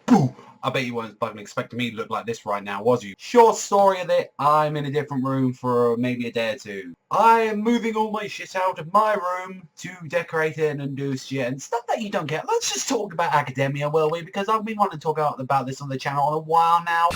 Boo! I bet you weren't fucking expecting me to look like this right now, was you? Short story of it, I'm in a different room for maybe a day or two. I am moving all my shit out of my room to decorate it and do shit and stuff that you don't get. Let's just talk about academia, will we? Because I've been wanting to talk about this on the channel in a while now.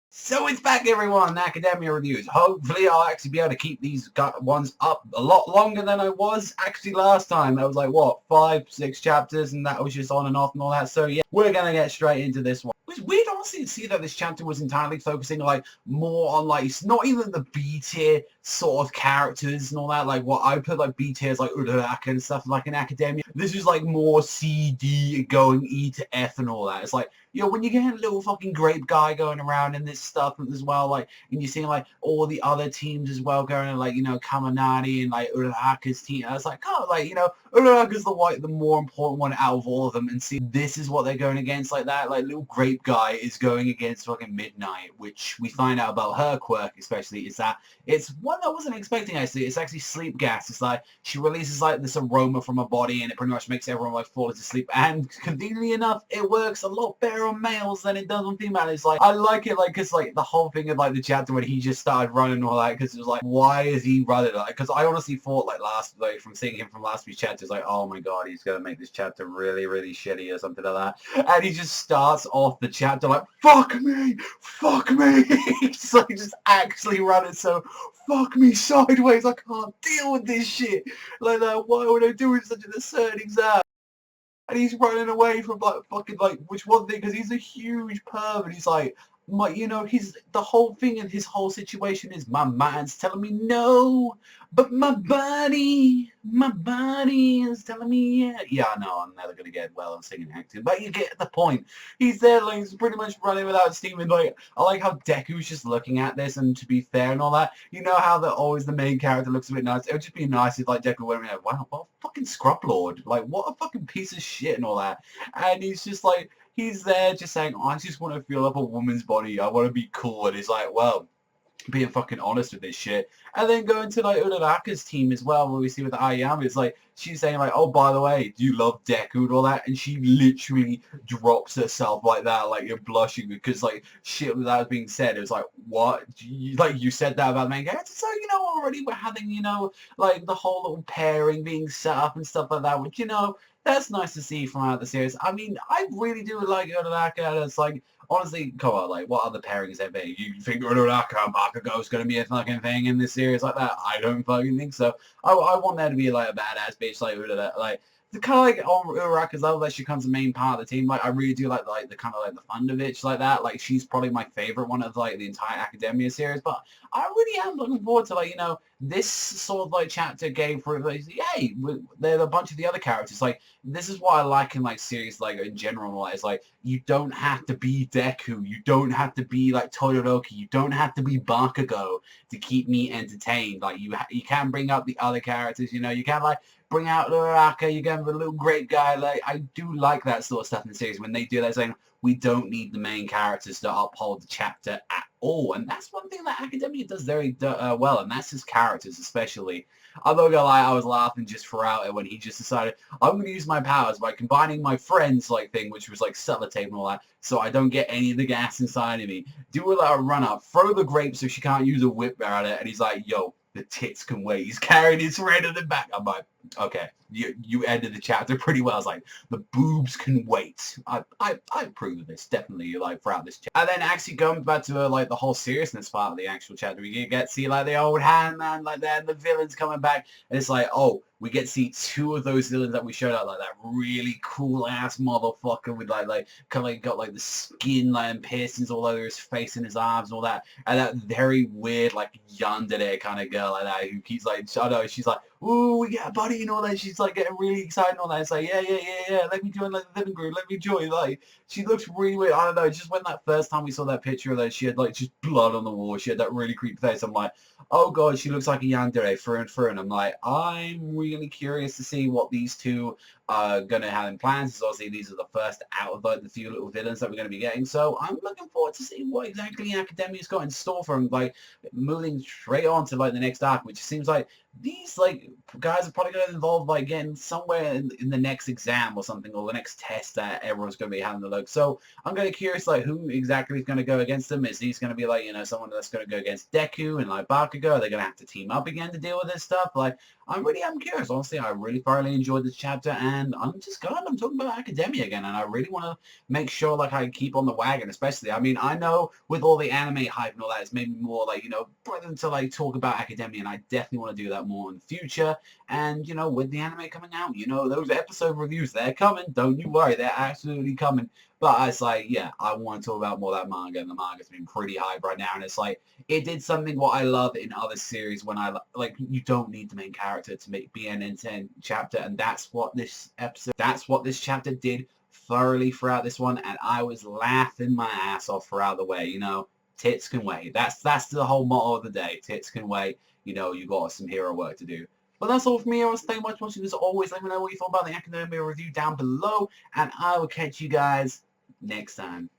So it's back, everyone, Academia Reviews. Hopefully I'll actually be able to keep these ones up a lot longer than I was actually last time. That was like, what, 5, 6 chapters, and that was just on and off and all that. So yeah, we're going to get straight into this one. It was weird, honestly, to see that this chapter was entirely focusing like more on like, it's not even the B tier sort of characters and all that. Like what I put like B tiers like Uraraka and stuff like in Academia. This is like more C, D going E to F and all that. It's like, you know, when you get a little fucking grape guy going around in this stuff as well, like, and you're seeing like all the other teams as well going, like, you know, Kaminari and like Uraraka's team. I was like, oh, like, you know, Uraraka's the more important one out of all of them, and see, this is what they're going against like that. Like, little grape guy is going against fucking Midnight, which we find out about her quirk, especially, is that it's one that I wasn't expecting, actually. It's actually sleep gas. It's like, she releases like this aroma from her body, and it pretty much makes everyone like fall into sleep, and conveniently enough, it works a lot better on males than it does on females. It's like, I like it, like, because like the whole thing of like the chapter when he just started running and all that, because it was like, why is he running? Like, because I honestly thought like from seeing him from last week's chapters, like, oh my god, he's gonna make this chapter really, really shitty or something like that, and he just starts off the chapter like, fuck me, he's like just actually running, so fuck me sideways, I can't deal with this shit like that. Why would I do it such an absurd exam? And he's running away from like fucking like, which one thing, because he's a huge perv, and he's like, you know, the whole thing and his whole situation is, my mind's telling me no, but my body is telling me yeah. Yeah, no, I'm never gonna get well at singing and acting, but you get the point. He's there, like, he's pretty much running without steam, and like, I like how Deku's just looking at this, and to be fair and all that, you know how always the main character looks a bit nice. It would just be nice if like Deku went like, wow, what a fucking scrub lord, like what a fucking piece of shit and all that, and he's just like, he's there just saying, oh, I just want to feel up a woman's body. I want to be cool. And he's like, well, being fucking honest with this shit. And then going to like Uraraka's team as well, where we see with Ayame, it's like, she's saying like, oh, by the way, do you love Deku and all that? And she literally drops herself like that, like, you're blushing, because like shit that was being said. It was like, what? You said that about Manga? So, you know, already we're having, you know, like the whole little pairing being set up and stuff like that, which, you know, that's nice to see from out the series. I mean, I really do like Uraraka, and it's like, honestly, come on, like, what other pairings there be? You think Uraraka and Bakugo is going to be a fucking thing in this series like that? I don't fucking think so. I want there to be, like, a badass bitch like Uraraka, like, the kind of like on Uraraka's level that she becomes a main part of the team. Like, I really do like the kind of like the Thunder bitch like that. Like, she's probably my favorite one of like the entire Academia series. But I really am looking forward to, like, you know, this sort of like chapter game for like, yay, they're a bunch of the other characters. Like, this is what I like in like series like in general. Like, it's like, you don't have to be Deku, you don't have to be like Todoroki, you don't have to be Bakugo to keep me entertained. Like, you can bring up the other characters. You know, you can like bring out Uraraka, you get a little great guy. Like, I do like that sort of stuff in the series when they do that, saying we don't need the main characters to uphold the chapter at all. And that's one thing that Academia does very well, and that's his characters especially. I'm not gonna lie, I was laughing just throughout it when he just decided, I'm gonna use my powers by combining my friends like thing, which was like sellotape and all that, so I don't get any of the gas inside of me. Do a run up, throw the grape so she can't use a whip at it, and he's like, yo, the tits can wait. He's carrying his friend in the back. I'm like, okay, you ended the chapter pretty well. I was like, the boobs can wait. I approve of this, definitely, like, throughout this chapter. And then actually going back to like the whole seriousness part of the actual chapter, we get to see like the old hand man like that, and the villains coming back, and it's like, oh, we get to see 2 of those villains that we showed out, like that really cool ass motherfucker with like kind of like got like the skin like and piercings all over his face and his arms and all that, and that very weird like yandere kind of girl like that who keeps like, I don't know, she's like, ooh, we got a buddy and all that. She's like getting really excited and all that. It's like, yeah, let me join like the living group, let me join. Like, she looks really weird. I don't know, just when that first time we saw that picture of her, she had like just blood on the wall. She had that really creepy face. I'm like, oh god, she looks like a yandere through and through. And I'm like, I'm really curious to see what these 2 going to have in plans. So obviously these are the first out of like the few little villains that we're going to be getting. So I'm looking forward to see what exactly Academia's got in store for him. Like moving straight on to like the next arc, which seems like these like guys are probably going to involve like getting somewhere in the next exam or something, or the next test that everyone's going to be having to look. So I'm kind of curious like who exactly is going to go against them. Is he's going to be like, you know, someone that's going to go against Deku and like Bakugo? Are they going to have to team up again to deal with this stuff? Like I'm curious. Honestly, I really thoroughly enjoyed this chapter, and I'm talking about Academia again, and I really want to make sure like I keep on the wagon, especially. I mean, I know with all the anime hype and all that, it's made me more like, you know, brilliant to like talk about Academia, and I definitely want to do that more in the future. And you know, with the anime coming out, you know, those episode reviews, they're coming. Don't you worry, they're absolutely coming. But it's like, yeah, I want to talk about more of that manga, and the manga's been pretty hype right now, and it's like, it did something what I love in other series when I, like, you don't need the main character to be an end-to-end chapter, and that's what this chapter did thoroughly throughout this one, and I was laughing my ass off throughout the way, you know, tits can wait. That's the whole motto of the day, tits can wait, you know, you got some hero work to do. But that's all from me. I was thank you much for watching. As always, let me know what you thought about the Academia review down below, and I will catch you guys next time.